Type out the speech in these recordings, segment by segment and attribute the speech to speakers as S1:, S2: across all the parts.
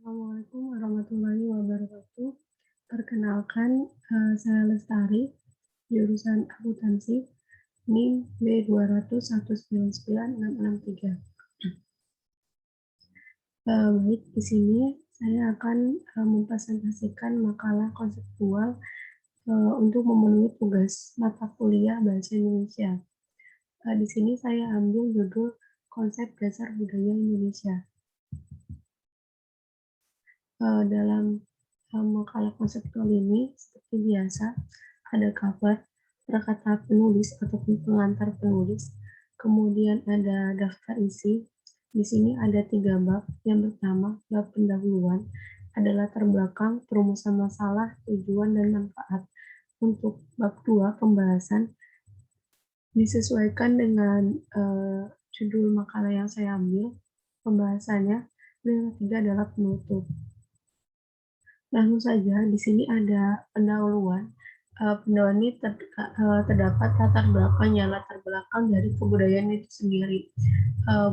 S1: Assalamualaikum warahmatullahi wabarakatuh. Perkenalkan, saya Lestari, jurusan akuntansi, NIM B200119663. Baik, di sini saya akan mempresentasikan makalah konseptual untuk memenuhi tugas mata kuliah Bahasa Indonesia. Di sini saya ambil judul Konsep Dasar Budaya Indonesia. Dalam makalah konseptual ini, seperti biasa, ada cover, perkataan penulis ataupun pengantar penulis, kemudian ada daftar isi. Di sini ada 3 bab. Yang pertama, bab pendahuluan, ada latar belakang, perumusan masalah, tujuan, dan manfaat. Untuk bab 2, pembahasan, disesuaikan dengan judul makalah yang saya ambil, pembahasannya. Dan yang ketiga adalah penutup. Langsung saja, di sini ada pendahuluan. Pendahuluan ini terdapat latar belakang dari kebudayaan itu sendiri.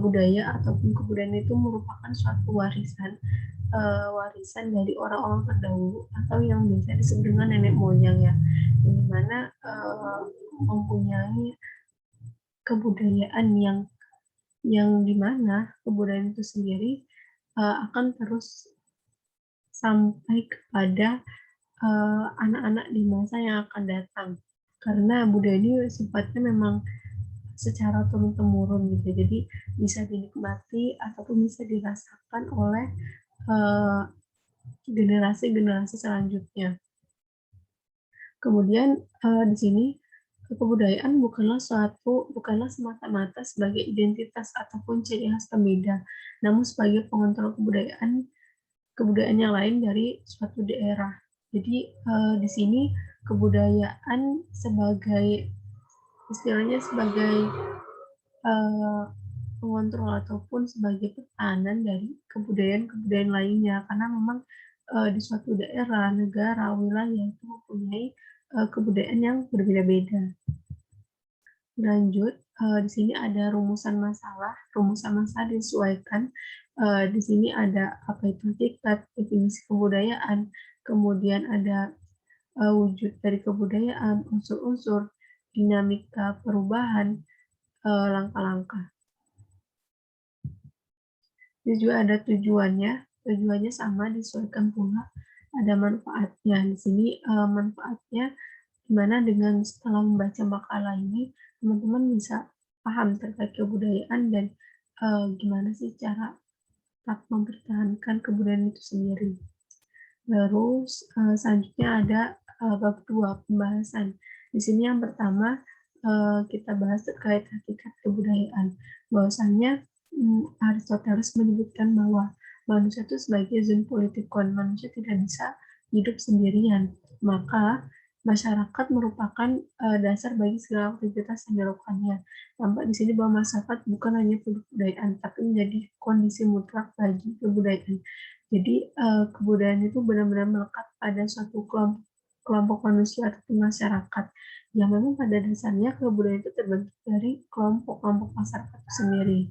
S1: Budaya ataupun kebudayaan itu merupakan suatu warisan dari orang-orang terdahulu atau yang biasa disebut dengan nenek moyang ya, di mana mempunyai kebudayaan yang dimana kebudayaan itu sendiri akan terus sampai kepada anak-anak di masa yang akan datang. Karena budaya ini sifatnya memang secara turun-temurun gitu, jadi bisa dinikmati ataupun bisa dirasakan oleh generasi-generasi selanjutnya. Kemudian di sini kebudayaan bukanlah semata-mata sebagai identitas ataupun ciri khas pembeda, namun sebagai pengontrol kebudayaan yang lain dari suatu daerah. Jadi di sini kebudayaan istilahnya sebagai pengontrol ataupun sebagai pertahanan dari kebudayaan-kebudayaan lainnya, karena memang di suatu daerah, negara, wilayah itu mempunyai kebudayaan yang berbeda-beda. Lanjut, di sini ada rumusan masalah. Rumusan masalah disesuaikan. Di sini ada apa itu hakikat, definisi kebudayaan, kemudian ada wujud dari kebudayaan, unsur-unsur, dinamika perubahan, langkah-langkah. Ini juga ada tujuannya. Tujuannya sama, disesuaikan pula. Ada manfaatnya. Di sini manfaatnya dimana dengan setelah membaca makalah ini, teman-teman bisa paham terkait kebudayaan dan gimana sih cara tetap mempertahankan kebudayaan itu sendiri. Terus selanjutnya ada bab 2, pembahasan. Di sini yang pertama kita bahas terkait hakikat kebudayaan. Bahwasanya Aristoteles menyebutkan bahwa manusia itu sebagai zoopolitikon, manusia tidak bisa hidup sendirian. Maka masyarakat merupakan dasar bagi segala aktivitas yang dilakukannya. Tampak di sini bahwa masyarakat bukan hanya kebudayaan, tapi menjadi kondisi mutlak bagi kebudayaan. Jadi kebudayaan itu benar-benar melekat pada suatu kelompok manusia atau masyarakat yang memang pada dasarnya kebudayaan itu terbentuk dari kelompok-kelompok masyarakat itu sendiri.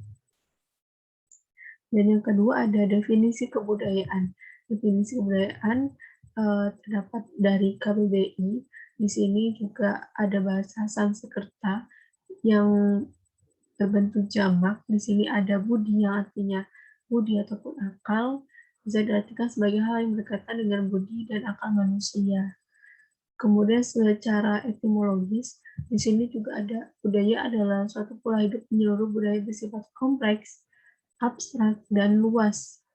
S1: Dan yang kedua ada definisi kebudayaan. Definisi kebudayaan terdapat dari KBBI. Di sini juga ada bahasa Sanskerta yang berbentuk jamak. Di sini ada budi yang artinya budi ataupun akal, bisa diartikan sebagai hal yang berkaitan dengan budi dan akal manusia. Kemudian secara etimologis, di sini juga ada budaya adalah suatu pola hidup menyeluruh budaya bersifat kompleks, abstrak, dan luas.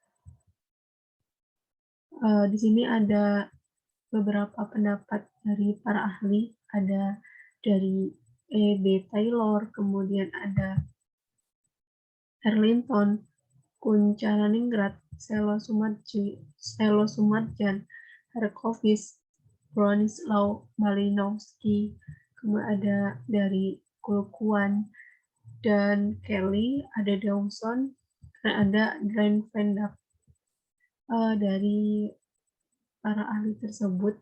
S1: Di sini ada beberapa pendapat dari para ahli, ada dari E.B. Taylor, kemudian ada Erlinton, Kuncharaningrat, Selo Sumarjan, Herkovic, Bronislaw Malinowski, kemudian ada dari Kulkuan dan Kelly, ada Dawson, dan ada Glenn Van Dijk. Dari para ahli tersebut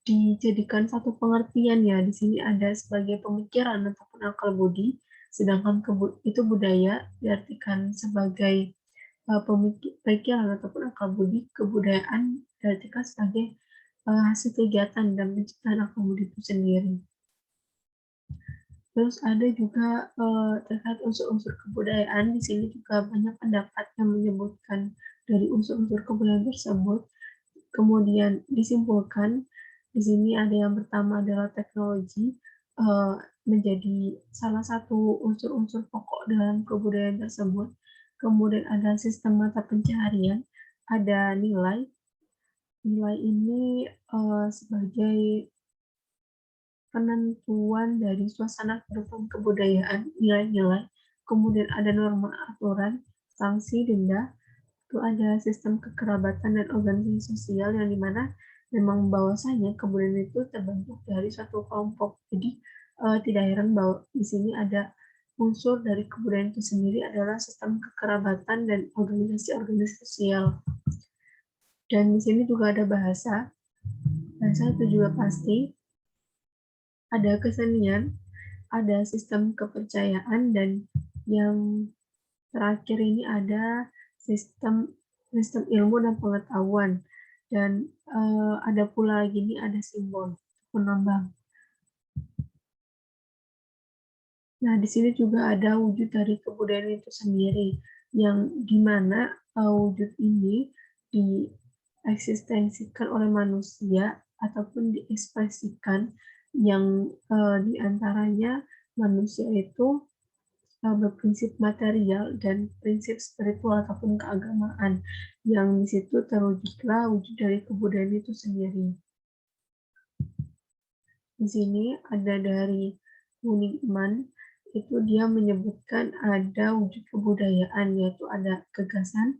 S1: dijadikan satu pengertian ya. Di sini ada sebagai pemikiran ataupun akal budi, sedangkan itu budaya diartikan sebagai pemikiran ataupun akal budi kebudayaan diartikan sebagai hasil kegiatan dan penciptaan akal budi itu sendiri. Terus ada juga terkait unsur-unsur kebudayaan, di sini juga banyak pendapat yang menyebutkan dari unsur-unsur kebudayaan tersebut. Kemudian disimpulkan, di sini ada yang pertama adalah teknologi menjadi salah satu unsur-unsur pokok dalam kebudayaan tersebut. Kemudian ada sistem mata pencaharian, ada nilai. Nilai ini sebagai penentuan dari suasana kehidupan kebudayaan, nilai-nilai, kemudian ada norma aturan, sanksi, denda, itu ada sistem kekerabatan dan organisasi sosial yang dimana memang bahwasanya kebudayaan itu terbentuk dari suatu kelompok. Jadi tidak heran bahwa di sini ada unsur dari kebudayaan itu sendiri adalah sistem kekerabatan dan organisasi-organisasi sosial. Dan di sini juga ada bahasa. Bahasa itu juga pasti ada kesenian, ada sistem kepercayaan, dan yang terakhir ini ada sistem ilmu dan pengetahuan, dan ada pula lagi ini ada simbol penambang. Nah, di sini juga ada wujud dari kebudayaan itu sendiri, yang dimana wujud ini dieksistensikan oleh manusia ataupun diekspresikan, yang diantaranya manusia itu berprinsip material dan prinsip spiritual ataupun keagamaan, yang di situ terwujudlah wujud dari kebudayaan itu sendiri. Di sini ada dari Muningman, itu dia menyebutkan ada wujud kebudayaan, yaitu ada gagasan,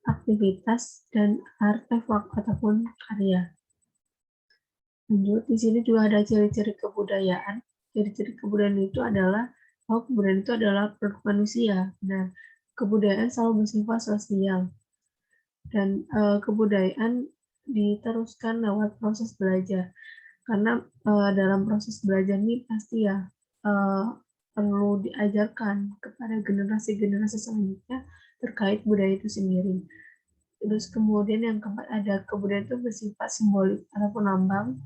S1: aktivitas, dan artefak ataupun karya. Lanjut, di sini juga ada ciri-ciri kebudayaan. Ciri-ciri kebudayaan itu adalah kebudayaan itu adalah produk manusia. Nah, kebudayaan selalu bersifat sosial, dan kebudayaan diteruskan lewat proses belajar. Karena dalam proses belajar ini pasti ya perlu diajarkan kepada generasi-generasi selanjutnya terkait budaya itu sendiri. Terus kemudian yang keempat ada kebudayaan itu bersifat simbolik ataupun lambang,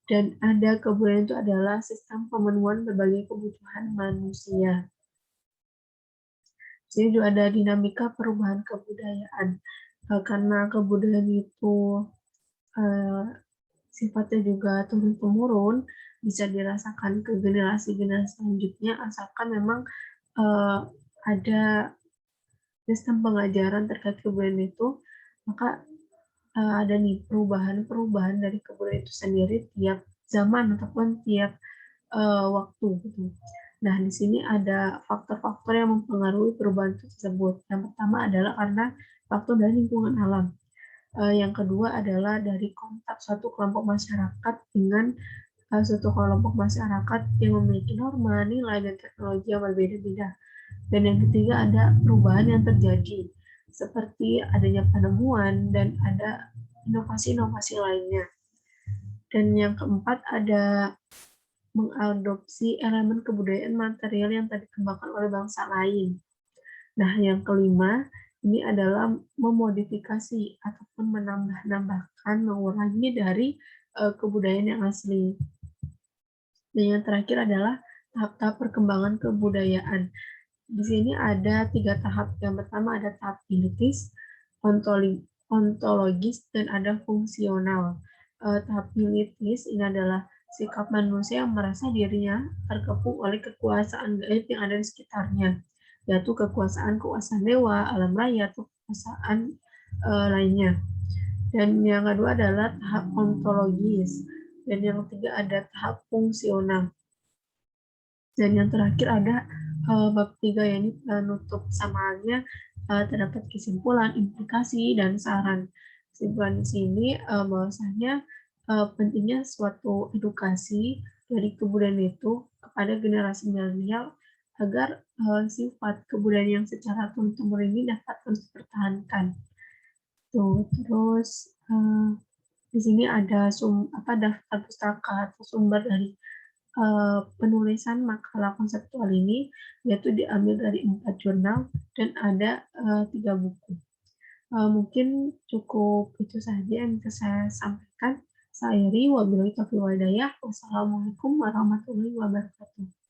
S1: dan ada kebudayaan itu adalah sistem pemenuhan berbagai kebutuhan manusia. Jadi juga ada dinamika perubahan kebudayaan, karena kebudayaan itu sifatnya juga turun-temurun, bisa dirasakan ke generasi-generasi selanjutnya, asalkan memang ada sistem pengajaran terkait kebudayaan itu, maka ada nih perubahan-perubahan dari kebudayaan itu sendiri tiap zaman ataupun tiap waktu gitu. Nah, di sini ada faktor-faktor yang mempengaruhi perubahan tersebut. Yang pertama adalah karena faktor dari lingkungan alam. Yang kedua adalah dari kontak suatu kelompok masyarakat dengan suatu kelompok masyarakat yang memiliki norma, nilai, dan teknologi yang berbeda-beda. Dan yang ketiga ada perubahan yang terjadi, seperti adanya penemuan dan ada inovasi-inovasi lainnya. Dan yang keempat ada mengadopsi elemen kebudayaan material yang tadi dikembangkan oleh bangsa lain. Nah, yang kelima, ini adalah memodifikasi ataupun menambah-nambahkan, mengurangi dari kebudayaan yang asli. Dan yang terakhir adalah tahap-tahap perkembangan kebudayaan. Di sini ada 3 tahap. Yang pertama ada tahap elitis, ontologis, dan ada fungsional. Tahap elitis ini adalah sikap manusia yang merasa dirinya terkepung oleh kekuasaan gaib yang ada di sekitarnya, yaitu kekuasaan dewa, alam raya, atau kekuasaan lainnya. Dan yang kedua adalah tahap ontologis, dan yang ketiga ada tahap fungsional. Dan yang terakhir ada bab 3, yakni penutup samaannya, terdapat kesimpulan, implikasi, dan saran. Kesimpulan di sini bahwasanya pentingnya suatu edukasi dari kebudayaan itu kepada generasi milenial agar sifat kebudayaan yang secara turun-temurun ini dapat terus dipertahankan. Terus di sini ada daftar pustaka atau sumber dari penulisan makalah konseptual ini, yaitu diambil dari 4 jurnal dan ada 3 buku. Mungkin cukup itu saja yang bisa saya sampaikan. Saya akhiri, wabillahi taufiq wal hidayah. Wassalamualaikum warahmatullahi wabarakatuh.